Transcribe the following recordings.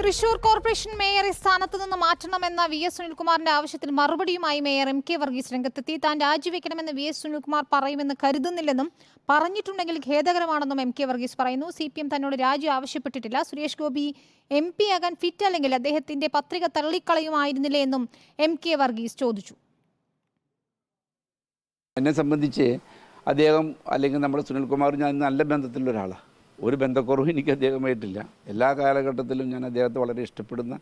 Thrissur corporation മേയറെ സ്ഥാനത്ത് നിന്ന് മാറ്റണമെന്ന വി.എസ്. സുനിൽകുമാറിന്റെ ആവശ്യത്തിൽ മറുപടിയുമായി മേയർ എം.കെ. വർഗീസ് രംഗത്തെത്തി. താൻ രാജിവെക്കണമെന്ന് വി.എസ്. സുനിൽകുമാർ പറയുമെന്ന് കരുതുന്നില്ലെന്നും പറഞ്ഞിട്ടുണ്ടെങ്കിൽ ഖേദകരമാണെന്നും എം.കെ. വർഗീസ് പറയുന്നു. CPM തന്നോട് രാജി ആവശ്യപ്പെട്ടിട്ടില്ല. സുരേഷ് ഗോപി MP ആകാൻ ഫിറ്റ് അല്ലെങ്കിൽ അദ്ദേഹത്തിന്റെ പത്രിക തള്ളിക്കളയുമായിരുന്നില്ലേ എന്നും എം.കെ. വർഗീസ് ചോദിച്ചു. എന്നെ സംബന്ധിച്ച് അദ്ദേഹം അല്ലെങ്കിൽ നമ്മുടെ സുനിൽകുമാർ ഞാൻ നല്ല ബന്ധത്തിലുള്ള ഒരാളാണ്. ഒരു ബന്ധക്കുറവും എനിക്ക് അദ്ദേഹമായിട്ടില്ല. എല്ലാ കാലഘട്ടത്തിലും ഞാൻ അദ്ദേഹത്തെ വളരെ ഇഷ്ടപ്പെടുന്ന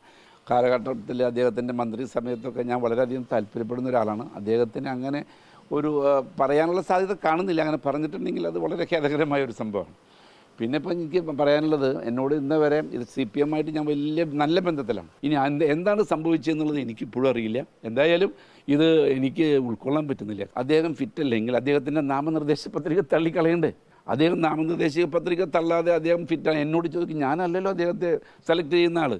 കാലഘട്ടത്തിൽ അദ്ദേഹത്തിൻ്റെ മന്ത്രി സമയത്തൊക്കെ ഞാൻ വളരെയധികം താല്പര്യപ്പെടുന്ന ഒരാളാണ്. അദ്ദേഹത്തിന് അങ്ങനെ ഒരു പറയാനുള്ള സാധ്യത കാണുന്നില്ല. അങ്ങനെ പറഞ്ഞിട്ടുണ്ടെങ്കിൽ അത് വളരെ ഖേദകരമായ ഒരു സംഭവമാണ്. പിന്നെ ഇപ്പം എനിക്ക് പറയാനുള്ളത്, എന്നോട് ഇന്ന് വരെ ഇത് CPM ആയിട്ട് ഞാൻ നല്ല ബന്ധത്തിലാണ്. ഇനി എന്താണ് സംഭവിച്ചതെന്നുള്ളത് എനിക്കിപ്പോഴും അറിയില്ല. എന്തായാലും ഇത് എനിക്ക് ഉൾക്കൊള്ളാൻ പറ്റുന്നില്ല. അദ്ദേഹം ഫിറ്റ് അല്ലെങ്കിൽ അദ്ദേഹത്തിൻ്റെ നാമനിർദ്ദേശ പത്രിക തള്ളിക്കളയണ്ടേ? അദ്ദേഹം നാമനിർദ്ദേശ പത്രിക തള്ളാതെ അദ്ദേഹം ഫിറ്റാണ്. എന്നോട് ചോദിക്കും, ഞാനല്ലല്ലോ അദ്ദേഹത്തെ സെലക്ട് ചെയ്യുന്ന ആൾ.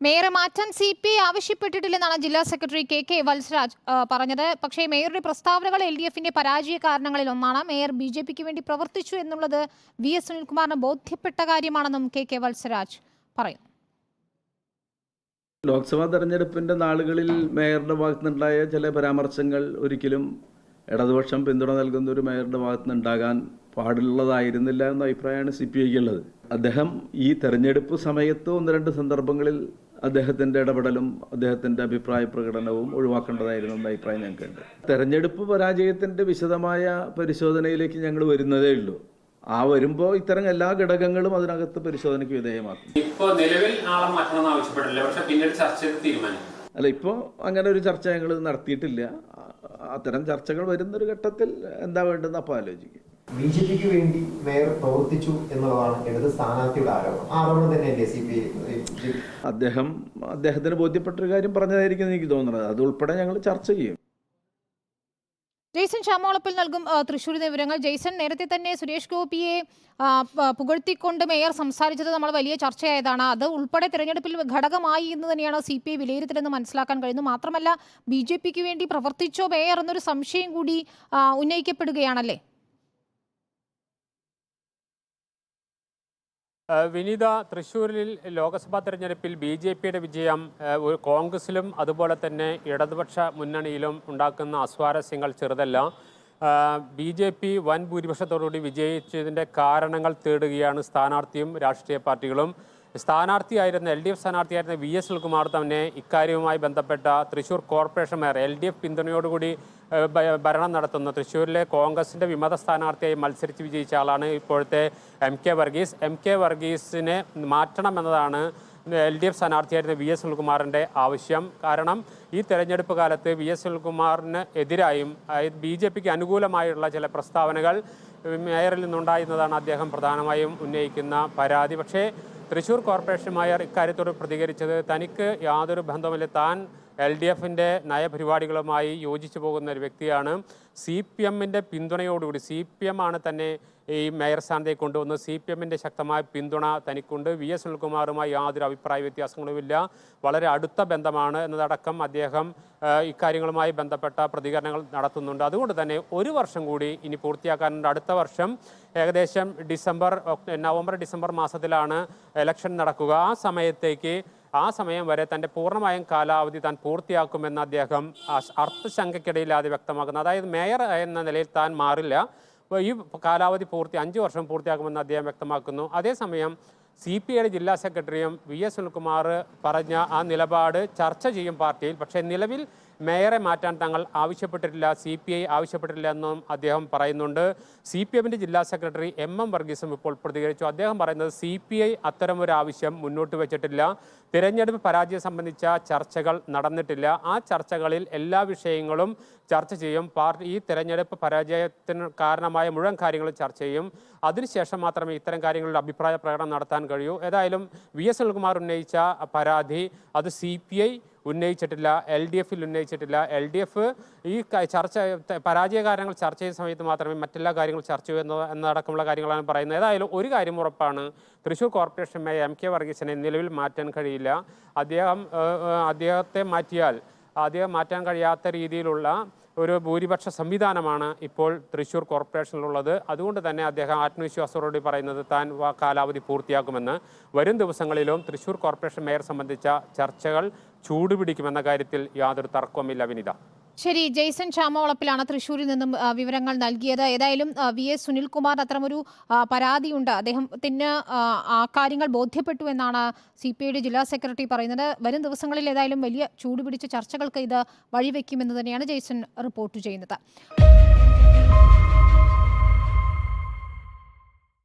മേയറെ മാറ്റാൻ CPI ആവശ്യപ്പെട്ടിട്ടില്ലെന്നാണ് ജില്ലാ സെക്രട്ടറി KK വത്സരാജ് പറഞ്ഞത്. പക്ഷേ മേയറുടെ പ്രസ്താവനകൾ LDFന്റെ പരാജയ കാരണങ്ങളിൽ ഒന്നാണ്. മേയർ BJPക്ക് വേണ്ടി പ്രവർത്തിച്ചു എന്നുള്ളത് V.S. സുനിൽകുമാറിന് ബോധ്യപ്പെട്ട കാര്യമാണെന്നും KK വത്സരാജ് പറയും. ലോക്സഭാ തെരഞ്ഞെടുപ്പിൻ്റെ നാളുകളിൽ മേയറുടെ ഭാഗത്തുനിന്നുണ്ടായ ചില പരാമർശങ്ങൾ ഒരിക്കലും ഇടതുപക്ഷം പിന്തുണ നൽകുന്ന ഒരു മേയറുടെ ഭാഗത്തുനിന്നുണ്ടാകാൻ പാടുള്ളതായിരുന്നില്ല എന്ന അഭിപ്രായമാണ് CPIക്ക് ഉള്ളത്. അദ്ദേഹം ഈ തെരഞ്ഞെടുപ്പ് സമയത്ത് ഒന്ന് രണ്ട് സന്ദർഭങ്ങളിൽ അദ്ദേഹത്തിൻ്റെ ഇടപെടലും അദ്ദേഹത്തിൻ്റെ അഭിപ്രായ പ്രകടനവും ഒഴിവാക്കേണ്ടതായിരുന്നു എന്ന അഭിപ്രായം ഞങ്ങൾക്കുണ്ട്. തെരഞ്ഞെടുപ്പ് പരാജയത്തിൻ്റെ വിശദമായ പരിശോധനയിലേക്ക് ഞങ്ങൾ വരുന്നതേ ഉള്ളൂ. വരുമ്പോൾ ഇത്തരം എല്ലാ ഘടകങ്ങളും അതിനകത്ത് പരിശോധനയ്ക്ക് വിധേയമാക്കും. അല്ല, ഇപ്പോൾ അങ്ങനെ ഒരു ചർച്ച ഞങ്ങൾ നടത്തിയിട്ടില്ല. അത്തരം ചർച്ചകൾ വരുന്നൊരു ഘട്ടത്തിൽ എന്താ വേണ്ടതെന്ന് അപ്പോൾ ആലോചിക്കും. BJPക്ക് വേണ്ടി മേയർ പ്രവർത്തിച്ചു എന്നുള്ളതാണ് ഇടത് സ്ഥാനാർത്ഥിയുടെ ആരോപണം തന്നെയല്ലേ CPI? അദ്ദേഹത്തിന് ബോധ്യപ്പെട്ടൊരു കാര്യം പറഞ്ഞതായിരിക്കും എനിക്ക് തോന്നുന്നത്. അതുൾപ്പെടെ ഞങ്ങൾ ചർച്ച ചെയ്യും. ജെയ്സൺ ചാമോളപ്പിൽ നൽകും തൃശ്ശൂരിലെ വിവരങ്ങൾ. ജെയ്സൺ, നേരത്തെ തന്നെ സുരേഷ് ഗോപിയെ പുകഴ്ത്തിക്കൊണ്ട് മേയർ സംസാരിച്ചത് നമ്മൾ വലിയ ചർച്ചയായതാണ്. അത് ഉൾപ്പെടെ തെരഞ്ഞെടുപ്പിൽ ഘടകമായി എന്ന് തന്നെയാണ് CPI വിലയിരുത്തലെന്ന് മനസ്സിലാക്കാൻ കഴിയുന്നു. മാത്രമല്ല BJPക്ക് വേണ്ടി പ്രവർത്തിച്ചോ മേയർ എന്നൊരു സംശയം കൂടി ഉന്നയിക്കപ്പെടുകയാണല്ലേ? വിനീത, തൃശ്ശൂരിൽ ലോക്സഭാ തെരഞ്ഞെടുപ്പിൽ BJPയുടെ വിജയം കോൺഗ്രസിലും അതുപോലെ തന്നെ ഇടതുപക്ഷ മുന്നണിയിലും ഉണ്ടാക്കുന്ന അസ്വാരസ്യങ്ങൾ ചെറുതല്ല. BJP വൻ ഭൂരിപക്ഷത്തോടുകൂടി വിജയിച്ചതിൻ്റെ കാരണങ്ങൾ തേടുകയാണ് സ്ഥാനാർത്ഥിയും രാഷ്ട്രീയ പാർട്ടികളും. സ്ഥാനാർത്ഥിയായിരുന്ന LDF സ്ഥാനാർത്ഥിയായിരുന്ന V.S. സുനിൽകുമാർ തന്നെ ഇക്കാര്യവുമായി ബന്ധപ്പെട്ട തൃശ്ശൂർ കോർപ്പറേഷൻ മേയർ LDF പിന്തുണയോടുകൂടി ഭരണം നടത്തുന്ന തൃശ്ശൂരിലെ കോൺഗ്രസിൻ്റെ വിമത സ്ഥാനാർത്ഥിയായി മത്സരിച്ച് വിജയിച്ച ആളാണ് ഇപ്പോഴത്തെ M.K. Varghese. M.K. വർഗീസിനെ മാറ്റണമെന്നതാണ് LDF സ്ഥാനാർത്ഥിയായിരുന്ന V.S. സുനിൽകുമാറിൻ്റെ ആവശ്യം. കാരണം ഈ തെരഞ്ഞെടുപ്പ് കാലത്ത് V.S. സുനിൽകുമാറിന് എതിരായും BJPക്ക് അനുകൂലമായുള്ള ചില പ്രസ്താവനകൾ മേയറിൽ നിന്നുണ്ടായിരുന്നതാണ് അദ്ദേഹം പ്രധാനമായും ഉന്നയിക്കുന്ന പരാതി. പക്ഷേ തൃശ്ശൂർ കോർപ്പറേഷൻ മേയർ ഇക്കാര്യത്തോട് പ്രതികരിച്ചത് തനിക്ക് യാതൊരു ബന്ധവുമില്ല, താൻ LDFന്റെ നയപരിപാടികളുമായി യോജിച്ചു പോകുന്ന ഒരു വ്യക്തിയാണ്. CPMന്റെ പിന്തുണയോടുകൂടി CPM ആണ് തന്നെ ഈ മേയർ സ്ഥാനത്തേക്ക് കൊണ്ടുവന്ന് CPMന്റെ ശക്തമായ പിന്തുണ തനിക്കുണ്ട്. V.S. സുനിൽകുമാറുമായി യാതൊരു അഭിപ്രായ വ്യത്യാസങ്ങളുമില്ല, വളരെ അടുത്ത ബന്ധമാണ് എന്നതടക്കം അദ്ദേഹം ഇക്കാര്യങ്ങളുമായി ബന്ധപ്പെട്ട പ്രതികരണങ്ങൾ നടത്തുന്നുണ്ട്. അതുകൊണ്ട് തന്നെ ഒരു വർഷം കൂടി ഇനി പൂർത്തിയാക്കാനുണ്ട്. അടുത്ത വർഷം ഏകദേശം നവംബർ ഡിസംബർ മാസത്തിലാണ് ഇലക്ഷൻ നടക്കുക. ആ സമയം വരെ തൻ്റെ പൂർണ്ണമായും കാലാവധി താൻ പൂർത്തിയാക്കുമെന്ന് അദ്ദേഹം അർത്ഥശങ്കയ്ക്കിടയില്ലാതെ വ്യക്തമാക്കുന്നു. അതായത് മേയർ എന്ന നിലയിൽ താൻ മാറില്ല, ഈ കാലാവധി 5 വർഷം പൂർത്തിയാക്കുമെന്ന് അദ്ദേഹം വ്യക്തമാക്കുന്നു. അതേസമയം CPIയുടെ ജില്ലാ സെക്രട്ടറിയും V.S. സുനിൽകുമാർ പറഞ്ഞ ആ നിലപാട് ചർച്ച ചെയ്യും പാർട്ടിയിൽ. പക്ഷേ നിലവിൽ മേയറെ മാറ്റാൻ തങ്ങൾ ആവശ്യപ്പെട്ടിട്ടില്ല, CPI ആവശ്യപ്പെട്ടിട്ടില്ല എന്നും അദ്ദേഹം പറയുന്നുണ്ട്. CPMന്റെ ജില്ലാ സെക്രട്ടറി MM വർഗീസും ഇപ്പോൾ പ്രതികരിച്ചു. അദ്ദേഹം പറയുന്നത് CPI അത്തരമൊരു ആവശ്യം മുന്നോട്ട് വെച്ചിട്ടില്ല, തിരഞ്ഞെടുപ്പ് പരാജയം സംബന്ധിച്ച ചർച്ചകൾ നടന്നിട്ടില്ല, ആ ചർച്ചകളിൽ എല്ലാ വിഷയങ്ങളും ചർച്ച ചെയ്യും, പാർട്ടി ഈ തെരഞ്ഞെടുപ്പ് പരാജയത്തിന് കാരണമായ മുഴുവൻ കാര്യങ്ങളും ചർച്ച ചെയ്യും, അതിനുശേഷം മാത്രമേ ഇത്തരം കാര്യങ്ങളുടെ അഭിപ്രായ പ്രകടനം നടത്താൻ കഴിയൂ. ഏതായാലും V.S. സുനിൽകുമാർ ഉന്നയിച്ച പരാതി അത് CPI ഉന്നയിച്ചിട്ടില്ല, LDFിൽ ഉന്നയിച്ചിട്ടില്ല. LDF ഈ പരാജയ കാരണങ്ങൾ ചർച്ച ചെയ്യുന്ന സമയത്ത് മാത്രമേ മറ്റെല്ലാ കാര്യങ്ങളും ചർച്ച ചെയ്യൂ എന്നതടക്കമുള്ള കാര്യങ്ങളാണ് പറയുന്നത്. ഏതായാലും ഒരു കാര്യം ഉറപ്പാണ്, തൃശ്ശൂർ കോർപ്പറേഷൻ മേയർ M.K. വർഗീസിനെ നിലവിൽ മാറ്റാൻ കഴിയില്ല. അദ്ദേഹത്തെ മാറ്റാൻ കഴിയാത്ത രീതിയിലുള്ള ഒരു ഭൂരിപക്ഷ സംവിധാനമാണ് ഇപ്പോൾ തൃശ്ശൂർ കോർപ്പറേഷനിലുള്ളത്. അതുകൊണ്ട് തന്നെ അദ്ദേഹം ആത്മവിശ്വാസത്തോടെ പറയുന്നത് താൻ കാലാവധി പൂർത്തിയാക്കുമെന്ന്. വരും ദിവസങ്ങളിലും തൃശ്ശൂർ കോർപ്പറേഷൻ മേയർ സംബന്ധിച്ച ചർച്ചകൾ ചൂടുപിടിക്കുമെന്ന കാര്യത്തിൽ യാതൊരു തർക്കവുമില്ല വിനിത. ശരി, ജെയ്സൺ ചാമവളപ്പിലാണ് തൃശ്ശൂരിൽ നിന്നും വിവരങ്ങൾ നൽകിയത്. ഏതായാലും VS സുനിൽകുമാറിന് അത്തരമൊരു പരാതിയുണ്ട്, അദ്ദേഹത്തിന് ആ കാര്യങ്ങൾ ബോധ്യപ്പെട്ടു എന്നാണ് CPIയുടെ ജില്ലാ സെക്രട്ടറി പറയുന്നത്. വരും ദിവസങ്ങളിൽ ഏതായാലും വലിയ ചൂടുപിടിച്ച ചർച്ചകൾക്ക് ഇത് വഴിവെക്കുമെന്ന് തന്നെയാണ് ജെയ്സൺ റിപ്പോർട്ട് ചെയ്യുന്നത്.